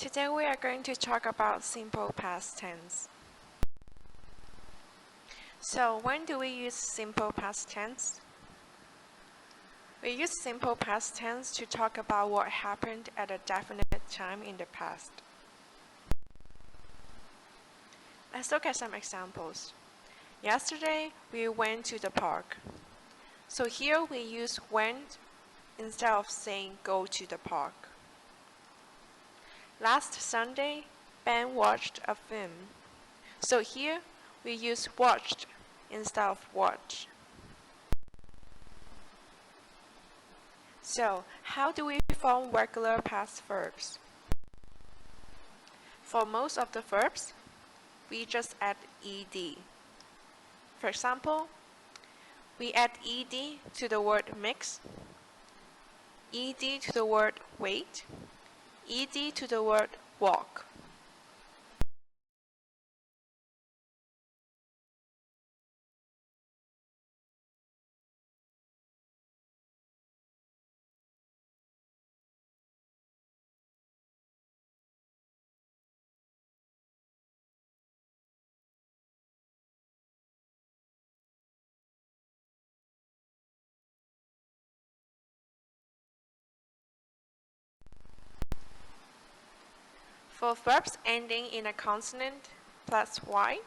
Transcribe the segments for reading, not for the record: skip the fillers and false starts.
Today we are going to talk about simple past tense. So when do we use simple past tense? We use simple past tense to talk about what happened at a definite time in the past. Let's look at some examples. Yesterday we went to the park. So here we use went instead of saying go to the park. Last Sunday, Ben watched a film. So here we use watched instead of watch. So how do we form regular past verbs? For most of the verbs, we just add ed. For example, we add ed to the word mix, ed to the word wait, ed to the word walk. For verbs ending in a consonant plus y,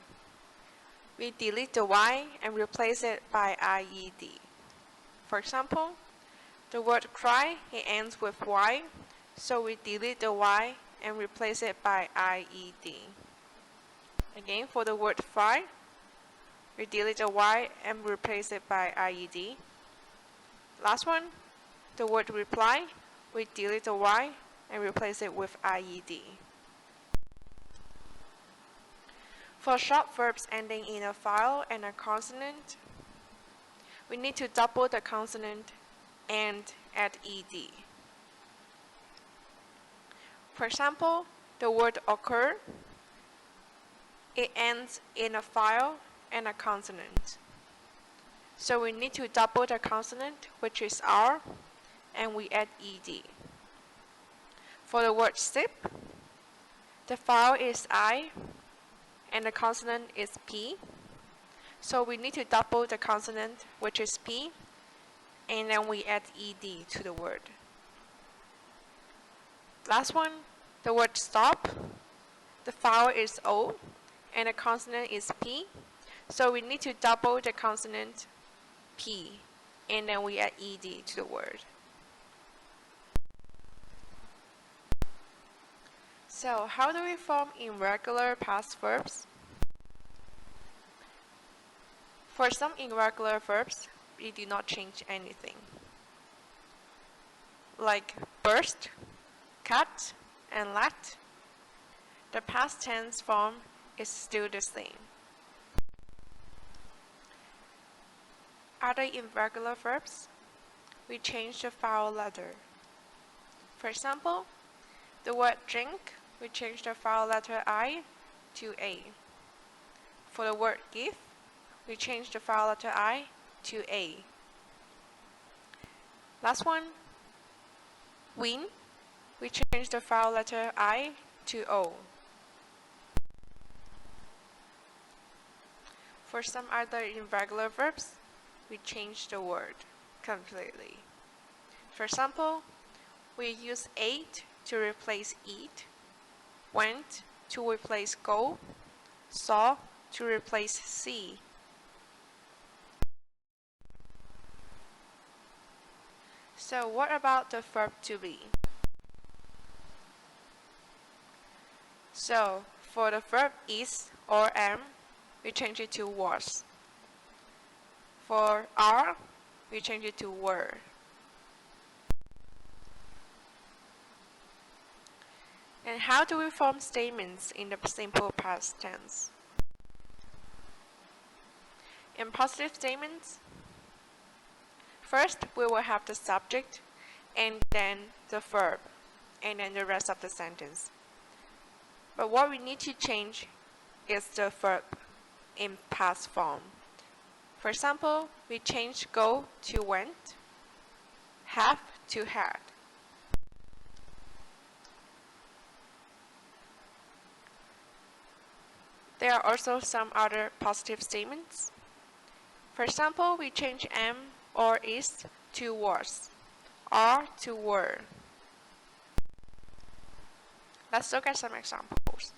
we delete the y and replace it by ied. For example, the word cry, it ends with y, so we delete the y and replace it by ied. Again, for the word fry, we delete the y and replace it by ied. Last one, the word reply, we delete the y and replace it with ied. For short verbs ending in a vowel and a consonant, we need to double the consonant and add ed. For example, the word occur, it ends in a vowel and a consonant. So we need to double the consonant, which is r, and we add ed. For the word sip, the vowel is I, and the consonant is P. So we need to double the consonant, which is P, and then we add ed to the word. Last one, the word stop. The vowel is O, and the consonant is P. So we need to double the consonant P, and then we add ed to the word. So how do we form irregular past verbs? For some irregular verbs, we do not change anything. Like burst, cut, and let. The past tense form is still the same. Other irregular verbs, we change the vowel letter. For example, the word drink, we change the vowel letter I to A. For the word give, we change the vowel letter I to A. Last one, win, we change the vowel letter I to O. For some other irregular verbs, we change the word completely. For example, we use ate to replace eat, went to replace go, saw to replace see. So what about the verb to be? So for the verb is or am, we change it to was. For are, we change it to were. And how do we form statements in the simple past tense? In positive statements, first we will have the subject and then the verb and then the rest of the sentence. But what we need to change is the verb in past form. For example, we change go to went, have to had. There are also some other positive statements. For example, we change am or is to was, are to were. Let's look at some examples.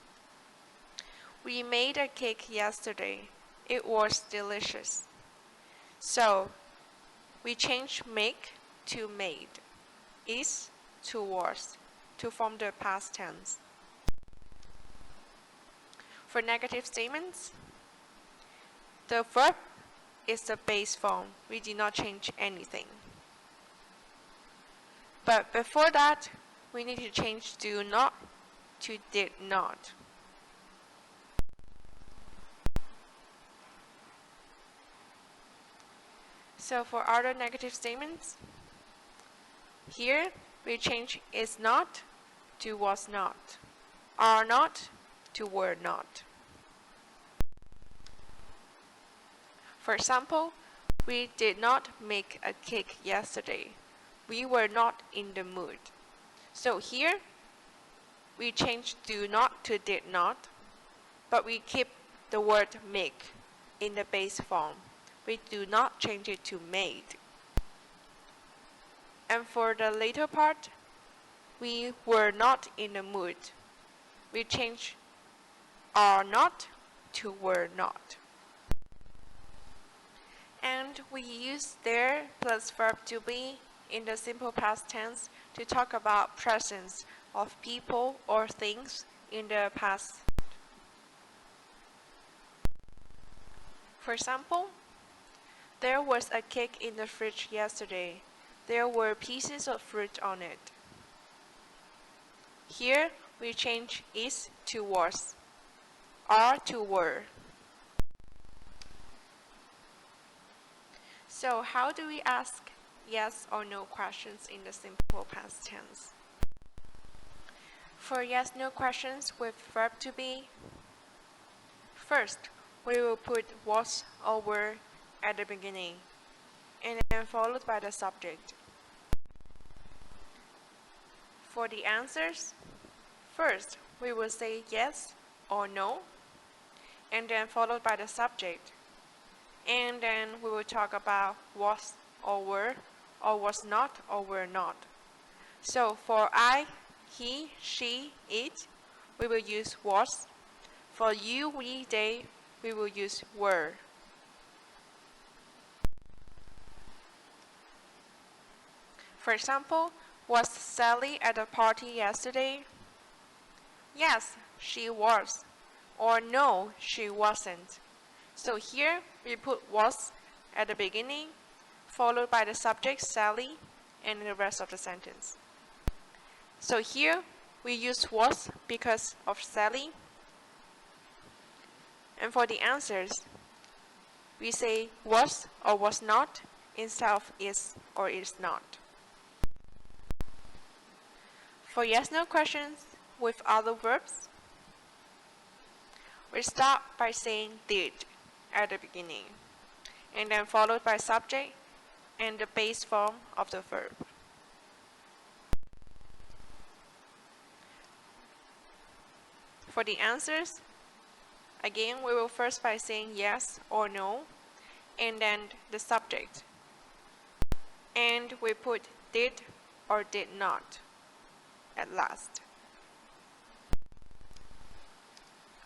We made a cake yesterday. It was delicious. So, we change make to made, is to was, to form the past tense. For negative statements, the verb is the base form. We did not change anything. But before that, we need to change do not to did not. So for other negative statements, here we change is not to was not, are not to were not. For example, we did not make a cake yesterday. We were not in the mood. So here, we change do not to did not, but we keep the word make in the base form. We do not change it to made. And for the later part, we were not in the mood. We change are not to were not. And we use there plus verb to be in the simple past tense to talk about presence of people or things in the past. For example, there was a cake in the fridge yesterday. There were pieces of fruit on it. Here we change is to was, are to were. So how do we ask yes or no questions in the simple past tense? For yes/no questions with verb to be, first we will put was or were at the beginning, and then followed by the subject. For the answers, first we will say yes or no, and then followed by the subject. And then we will talk about was or were, or was not or were not. So for I, he, she, it, we will use was. For you, we, they, we will use were. For example, was Sally at the party yesterday? Yes, she was. Or no, she wasn't. So here we put was at the beginning, followed by the subject Sally, and the rest of the sentence. So here we use was because of Sally. And for the answers, we say was or was not instead of is or is not. For yes/no questions with other verbs, we start by saying did at the beginning, and then followed by subject and the base form of the verb. For the answers, again we will first by saying yes or no, and then the subject. And we put did or did not at last.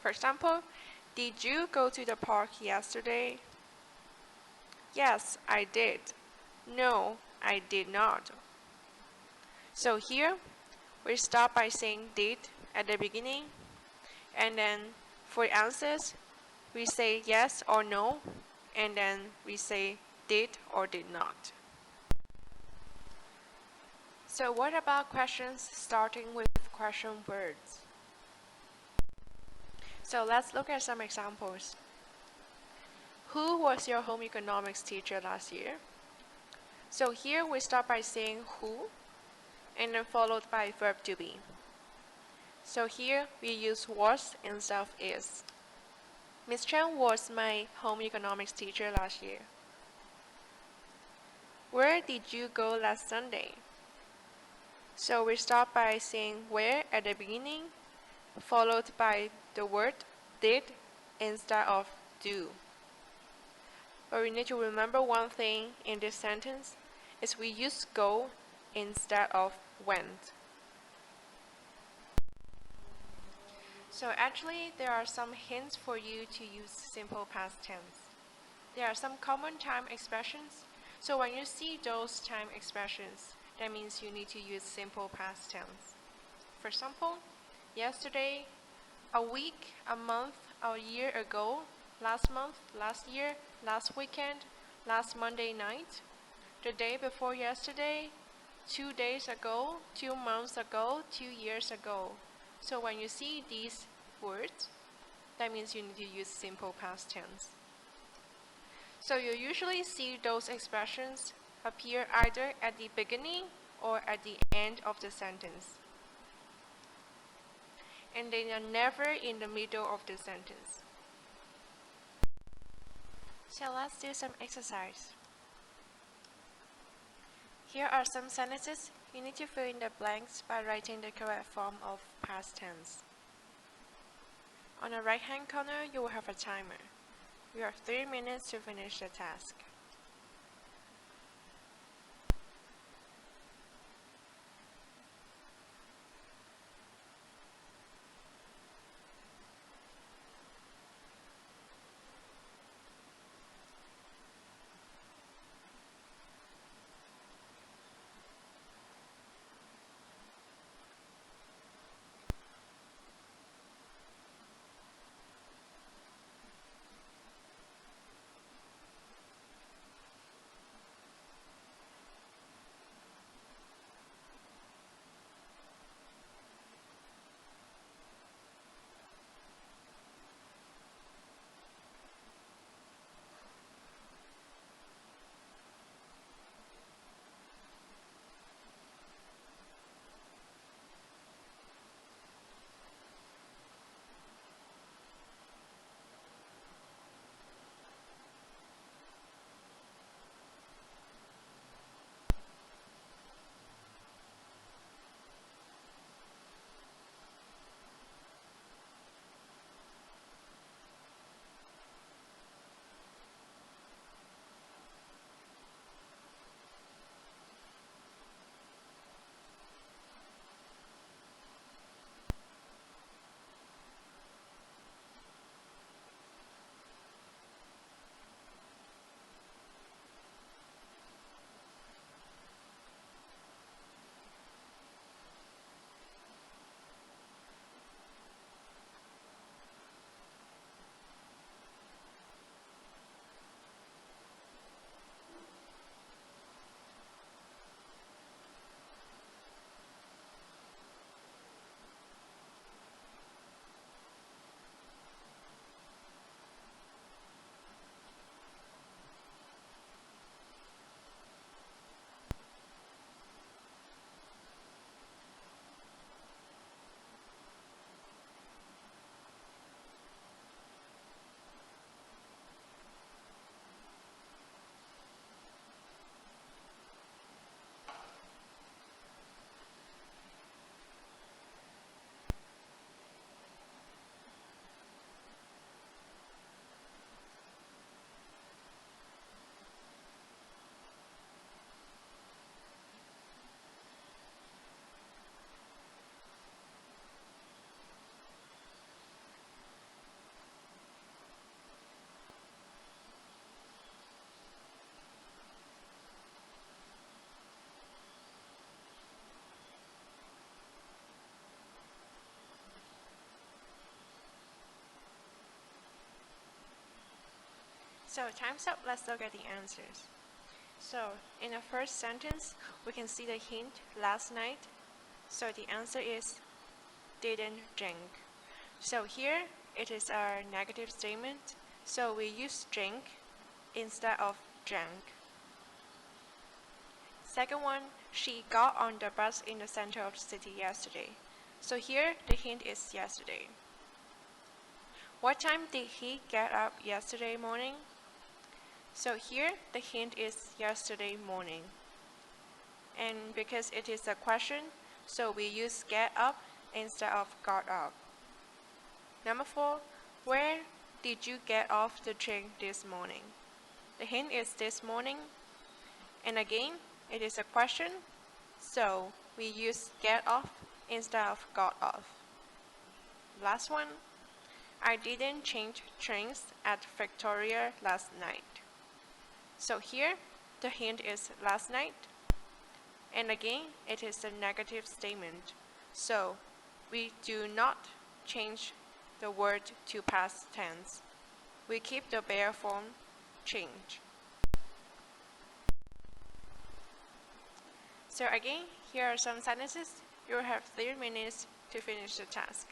For example, did you go to the park yesterday? Yes, I did. No, I did not. So here, we start by saying did at the beginning, and then for answers, we say yes or no, and then we say did or did not. So what about questions starting with question words? So let's look at some examples. Who was your home economics teacher last year? So here we start by saying who, and then followed by verb to be. So here we use was instead of is. Miss Chen was my home economics teacher last year. Where did you go last Sunday? So we start by saying where at the beginning, followed by the word did, instead of do. But we need to remember one thing in this sentence is we use go instead of went. So actually there are some hints for you to use simple past tense. There are some common time expressions. So when you see those time expressions, that means you need to use simple past tense. For example, yesterday, a week, a month, a year ago, last month, last year, last weekend, last Monday night, the day before yesterday, 2 days ago, 2 months ago, 2 years ago. So when you see these words, that means you need to use simple past tense. So you usually see those expressions appear either at the beginning or at the end of the sentence. And they are never in the middle of the sentence. So let's do some exercise. Here are some sentences. You need to fill in the blanks by writing the correct form of past tense. On the right-hand corner, you will have a timer. You have 3 minutes to finish the task. So time's up, let's look at the answers. So in the first sentence, we can see the hint last night. So the answer is didn't drink. So here it is our negative statement. So we use drink instead of drank. Second one, she got on the bus in the center of the city yesterday. So here the hint is yesterday. What time did he get up yesterday morning? So here the hint is yesterday morning. And because it is a question, so we use get up instead of got up. Number 4, where did you get off the train this morning? The hint is this morning. And again, it is a question, so we use get off instead of got off. Last one, I didn't change trains at Victoria last night. So here, the hint is last night. And again, it is a negative statement. So we do not change the word to past tense. We keep the bare form change. So again, here are some sentences. You will have 3 minutes to finish the task.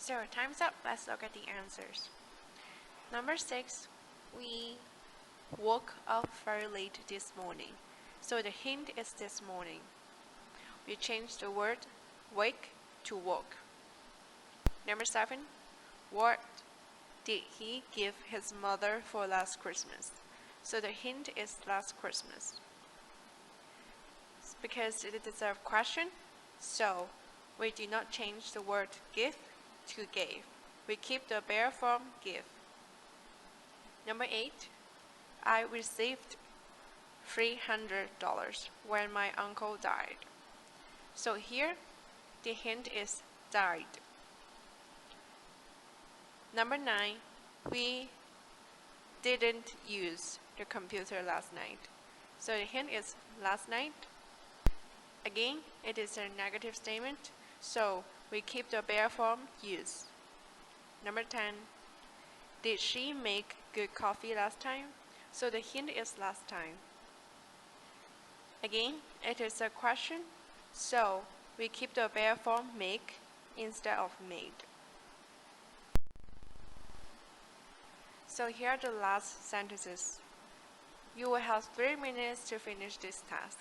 So time's up. Let's look at the answers. Number 6, we woke up very late this morning. So the hint is this morning. We change the word wake to woke. Number 7, what did he give his mother for last Christmas? So the hint is last Christmas. Because it is a question, so we do not change the word give to gave. We keep the bare form give. Number 8, I received $300 when my uncle died. So here, the hint is died. Number 9, we didn't use the computer last night. So the hint is last night. Again, it is a negative statement, so we keep the bare form use. Number 10, did she make good coffee last time? So the hint is last time. Again, it is a question, so we keep the bare form make instead of made. So here are the last sentences. You will have 3 minutes to finish this task.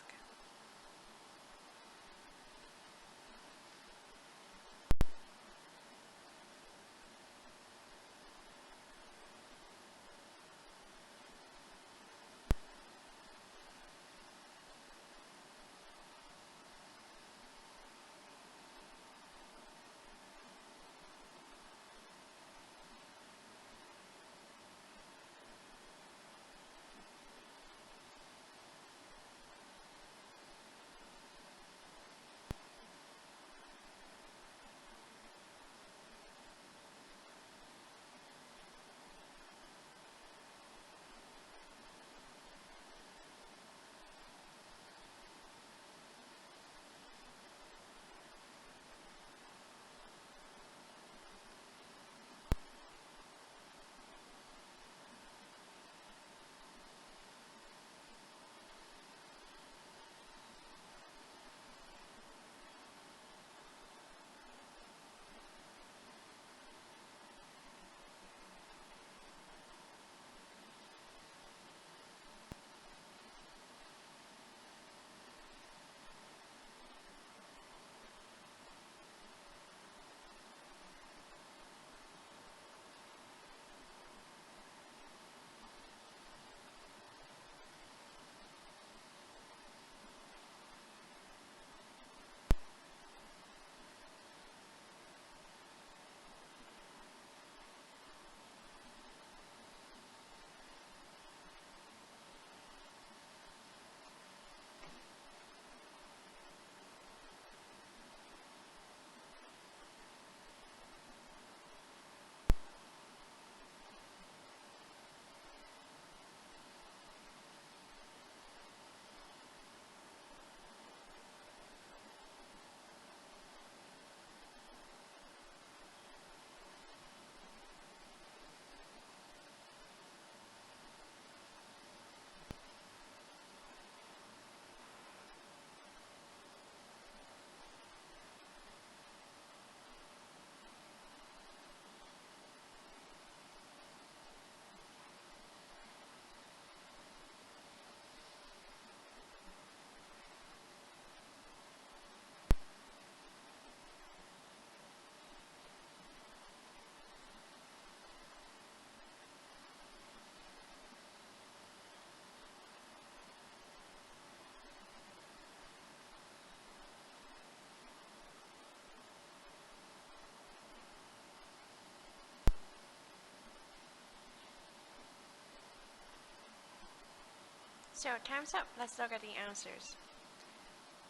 So time's up. Let's look at the answers.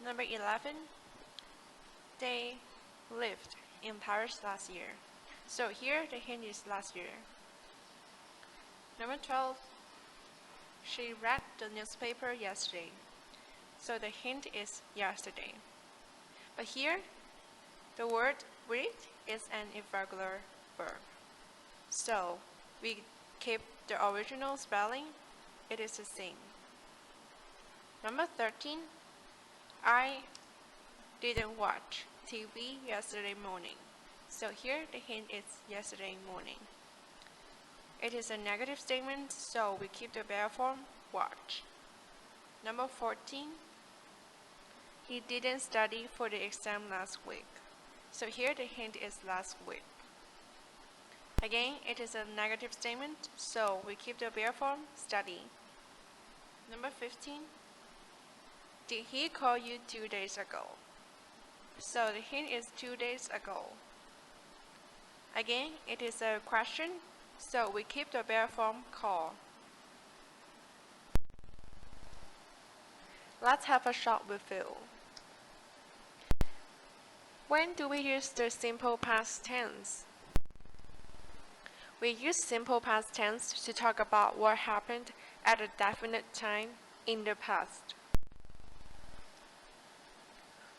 Number 11, they lived in Paris last year. So here the hint is last year. Number 12, she read the newspaper yesterday. So the hint is yesterday. But here, the word read is an irregular verb. So we keep the original spelling. It is the same. Number 13, I didn't watch TV yesterday morning. So here the hint is yesterday morning. It is a negative statement, so we keep the bare form watch. Number 14, he didn't study for the exam last week. So here the hint is last week. Again, it is a negative statement, so we keep the bare form study. Number 15, did he call you 2 days ago? So the hint is 2 days ago. Again, it is a question, so we keep the bare form call. Let's have a short review. When do we use the simple past tense? We use simple past tense to talk about what happened at a definite time in the past.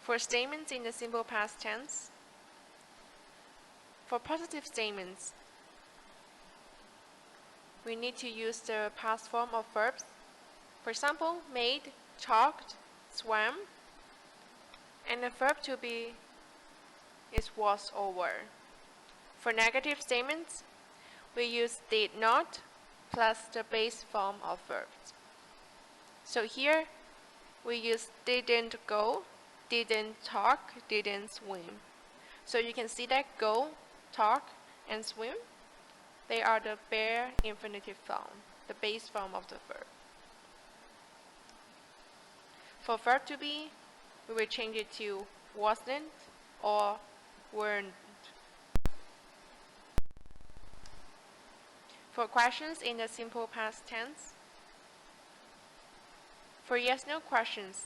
For statements in the simple past tense, for positive statements, we need to use the past form of verbs. For example, made, talked, swam, and the verb to be is was or were. For negative statements, we use did not, plus the base form of verbs. So here, we use didn't go, didn't talk, didn't swim. So you can see that go, talk, and swim, they are the bare infinitive form, the base form of the verb. For verb to be, we will change it to wasn't or weren't. For questions in the simple past tense, for yes/no questions,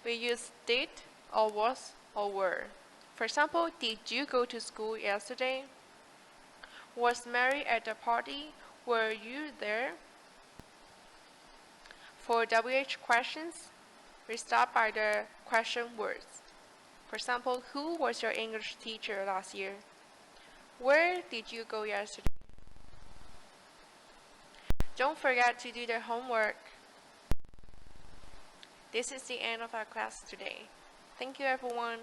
we use did or was or were. For example, did you go to school yesterday? Was Mary at the party? Were you there? For WH questions, we start by the question words. For example, who was your English teacher last year? Where did you go yesterday? Don't forget to do the homework. This is the end of our class today. Thank you, everyone.